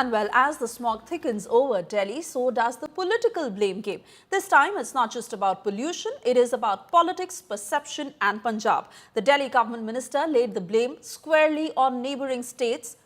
And well, as the smog thickens over Delhi, so does the political blame game. This time, it's not just about pollution, it is about politics, perception and Punjab. The Delhi government minister laid the blame squarely on neighbouring states,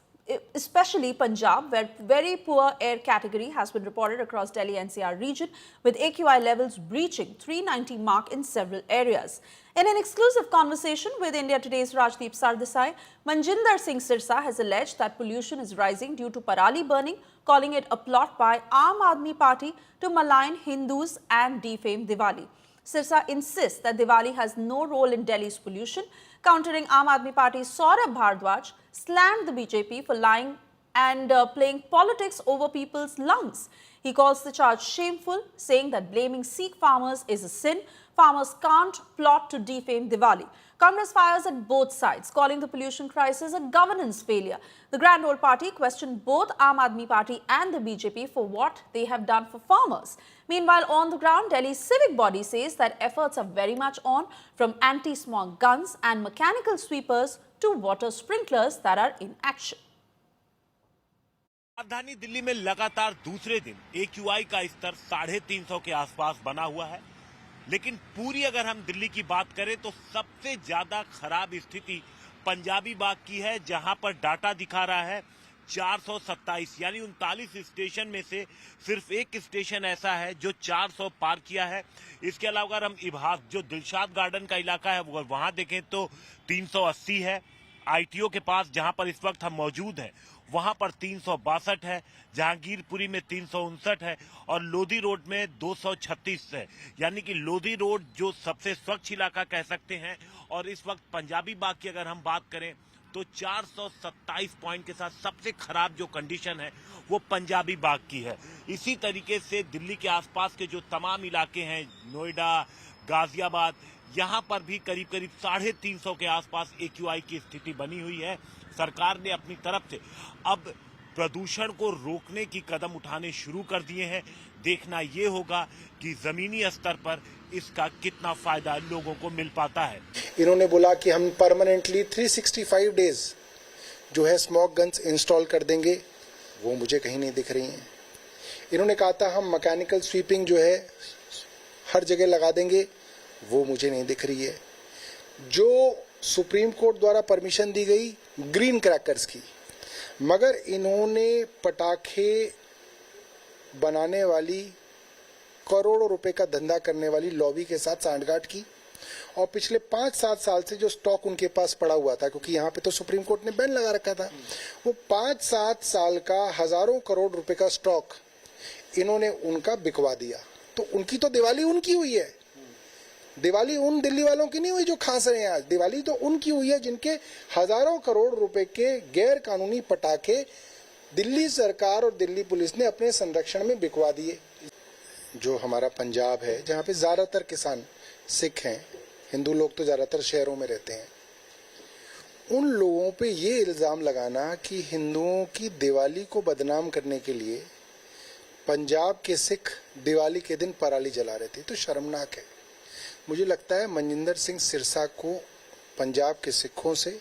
especially Punjab, where very poor air category has been reported across Delhi NCR region, with AQI levels breaching 390 mark in several areas. In an exclusive conversation with India Today's Rajdeep Sardesai, Manjinder Singh Sirsa has alleged that pollution is rising due to parali burning, calling it a plot by Aam Aadmi Party to malign Hindus and defame Diwali. Sirsa insists that Diwali has no role in Delhi's pollution, countering Aam Aadmi Party's Saurabh Bhardwaj slammed the BJP for lying and playing politics over people's lungs. He calls the charge shameful, saying that blaming Sikh farmers is a sin. Farmers can't plot to defame Diwali. Congress fires at both sides, calling the pollution crisis a governance failure. The Grand Old Party questioned both Aam Aadmi Party and the BJP for what they have done for farmers. Meanwhile, on the ground, Delhi's civic body says that efforts are very much on, from anti-smog guns and mechanical sweepers to water sprinklers that are in action. राजधानी दिल्ली में लगातार दूसरे दिन AQI का स्तर 350 के आसपास बना हुआ है, लेकिन पूरी अगर हम दिल्ली की बात करें तो सबसे ज्यादा खराब स्थिति पंजाबी बाग की है, जहां पर डाटा दिखा रहा है 427, यानी 39 स्टेशन में से सिर्फ एक स्टेशन ऐसा है जो 400 पार किया है। इसके अलावा अगर हम इबाद जो दिलशाद गार्डन का इलाका है वहां देखें तो 380 है। ITO के पास जहां पर इस वक्त हम मौजूद हैं वहां पर 362 है, जहांगीरपुरी में 359 है और लोधी रोड में 236 है, यानी कि लोधी रोड जो सबसे स्वच्छ इलाका कह सकते हैं। और इस वक्त पंजाबी बाग की अगर हम बात करें तो 427 पॉइंट के साथ सबसे खराब जो कंडीशन है वो पंजाबी बाग की है। इसी तरीके से दिल्ली के आसपास के जो तमाम इलाके हैं, नोएडा, गाजियाबाद, यहां पर भी करीब 350 के आसपास AQI की स्थिति बनी हुई है। सरकार ने अपनी तरफ से अब प्रदूषण को रोकने की कदम उठाने शुरू कर दिए हैं। देखना ये होगा कि जमीनी स्तर पर इसका कितना फायदा लोगों को मिल पाता है। इन्होंने बोला कि हम परमानेंटली 365 डेज जो है स्मॉग गन्स इंस्टॉल कर देंगे, वो मुझे कहीं नहीं दिख रही हैं। इन्होंने कहा था हम मैकेनिकल स्वीपिंग जो है हर जगह लगा देंगे, वो मुझे नहीं दिख रही है। जो सुप्रीम कोर्ट द्वारा परमिशन दी गई ग्रीन क्रैकर्स की, मगर इन्होंने पटाखे बनाने वाली करोड़ों रुपए का धंधा करने वाली लॉबी के साथ सांठगांठ की और पिछले 5-7 साल से जो स्टॉक उनके पास पड़ा हुआ था, क्योंकि यहाँ पे तो सुप्रीम कोर्ट ने बैन लगा रखा था, वो 5-7 साल का हजारों करोड़ रुपए का स्टॉक इन्होंने उनका बिकवा दिया। तो उनकी तो दिवाली उनकी हुई है, दिवाली उन दिल्ली वालों की नहीं हुई जो खास रहे हैं आज। दिवाली तो उनकी हुई है जिनके हजारों करोड़ रुपए के गैर कानूनी पटाखे दिल्ली सरकार और दिल्ली पुलिस ने अपने संरक्षण में बिकवा दिए। जो हमारा पंजाब है, जहाँ पे ज्यादातर किसान सिख हैं, हिंदू लोग तो ज्यादातर शहरों में रहते हैं, उन लोगों पे ये इल्जाम लगाना कि हिंदुओं की दिवाली को बदनाम करने के लिए पंजाब के सिख दिवाली के दिन पराली जला रहे थे, तो शर्मनाक है। मुझे लगता है मनजिंदर सिंह सिरसा को पंजाब के सिखों से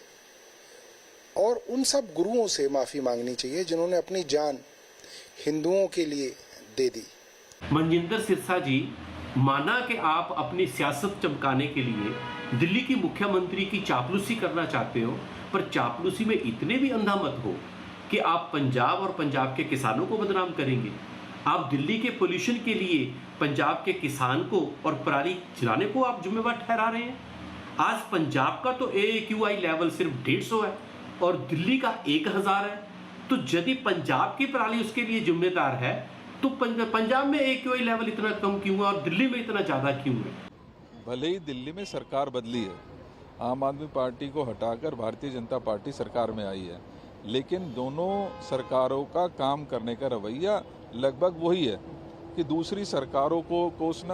और उन सब गुरुओं से माफी मांगनी चाहिए जिन्होंने अपनी जान हिंदुओं के लिए दे दी। मनजिंदर सिरसा जी, माना कि आप अपनी सियासत चमकाने के लिए दिल्ली की मुख्यमंत्री की चापलूसी करना चाहते हो, पर चापलूसी में इतने भी अंधा मत हो कि आप पंजाब और पंजाब के किसानों को बदनाम करेंगे। आप दिल्ली के पोल्यूशन के लिए पंजाब के किसान को और पराली जलाने को आप जिम्मेवार ठहरा रहे हैं। आज पंजाब का तो AQI लेवल सिर्फ 150 है और दिल्ली का 1000 है, तो यदि पंजाब की पराली उसके लिए जिम्मेदार है तो पंजाब में AQI लेवल इतना कम क्यों है और दिल्ली में इतना ज़्यादा क्यों है? भले ही दिल्ली में सरकार बदली है, आम आदमी पार्टी को हटाकर भारतीय जनता पार्टी सरकार में आई है, लेकिन दोनों सरकारों का काम करने का रवैया लगभग वही है कि दूसरी सरकारों को कोसना,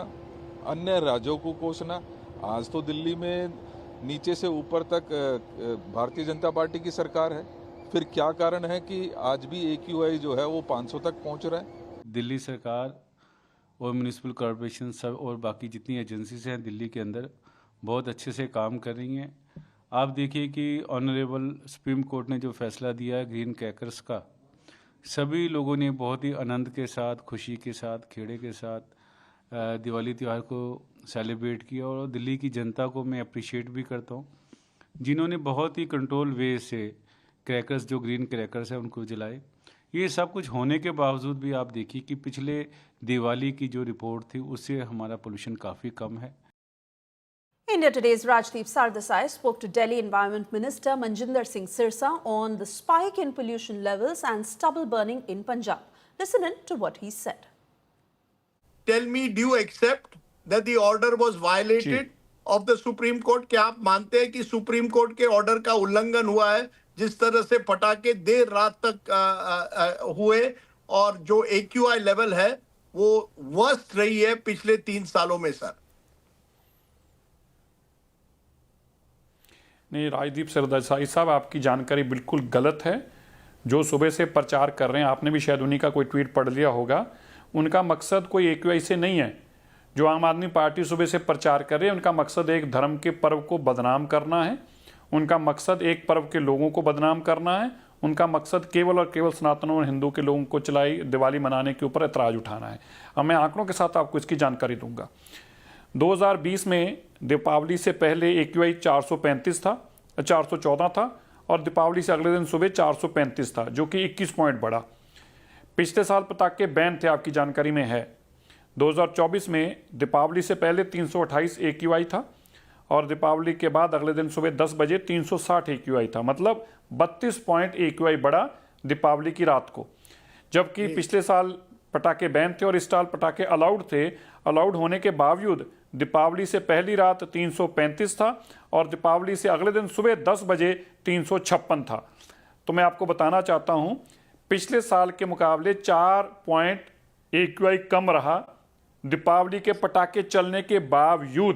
अन्य राज्यों को कोसना। आज तो दिल्ली में नीचे से ऊपर तक भारतीय जनता पार्टी की सरकार है, फिर क्या कारण है कि आज भी AQI जो है वो 500 तक पहुंच रहा है? दिल्ली सरकार और म्यूनिसिपल कॉरपोरेशन सब और बाकी जितनी एजेंसीज हैं दिल्ली के अंदर बहुत अच्छे से काम कर रही हैं। आप देखिए कि ऑनरेबल सुप्रीम कोर्ट ने जो फैसला दिया है ग्रीन क्रैकर्स का, सभी लोगों ने बहुत ही आनंद के साथ, खुशी के साथ, खेड़े के साथ दिवाली त्यौहार को सेलिब्रेट किया। और दिल्ली की जनता को मैं अप्रिशिएट भी करता हूँ, जिन्होंने बहुत ही कंट्रोल वे से क्रैकर्स, जो ग्रीन क्रैकर्स हैं, उनको जलाए। ये सब कुछ होने के बावजूद भी आप देखिए कि पिछले दिवाली की जो रिपोर्ट थी उससे हमारा पोल्यूशन काफ़ी कम है। India Today's Rajdeep Sardesai spoke to Delhi Environment Minister Manjinder Singh Sirsa on the spike in pollution levels and stubble burning in Punjab. Listen in to what he said. Tell me, do you accept that the order was violated of the Supreme Court? क्या आप मानते हैं कि supreme court के order का उल्लंघन हुआ है, जिस तरह से पटाखे देर रात तक हुए और जो AQI लेवल है वो वर्स्ट रही है पिछले 3 सालों में? सर नहीं, राजदीप सरदेसाई साहब, आपकी जानकारी बिल्कुल गलत है। जो सुबह से प्रचार कर रहे हैं, आपने भी शायद उन्हीं का कोई ट्वीट पढ़ लिया होगा, उनका मकसद कोई AQI से नहीं है। जो आम आदमी पार्टी सुबह से प्रचार कर रहे हैं, उनका मकसद एक धर्म के पर्व को बदनाम करना है, उनका मकसद एक पर्व के लोगों को बदनाम करना है, उनका मकसद केवल और केवल सनातन और हिंदू के लोगों को चलाई दिवाली मनाने के ऊपर ऐतराज़ उठाना है। अब मैं आंकड़ों के साथ आपको इसकी जानकारी दूंगा। 2020 में दीपावली से पहले AQI 435 था, 414 था, और दीपावली से अगले दिन सुबह 435 था, जो कि 21 पॉइंट बढ़ा। पिछले साल पटाखे बैन थे, आपकी जानकारी में है। 2024 में दीपावली से पहले 328 AQI था और दीपावली के बाद अगले दिन सुबह 10 बजे 360 AQI था, मतलब 32 पॉइंट AQI बढ़ा दीपावली की रात को। जबकि पिछले साल पटाखे बैन थे और इस साल पटाखे अलाउड थे। अलाउड होने के बावजूद दीपावली से पहली रात 335 था और दीपावली से अगले दिन सुबह 10 बजे 356 था। तो मैं आपको बताना चाहता हूं, पिछले साल के मुकाबले 4 पॉइंट AQI कम रहा दीपावली के पटाखे चलने के बावजूद।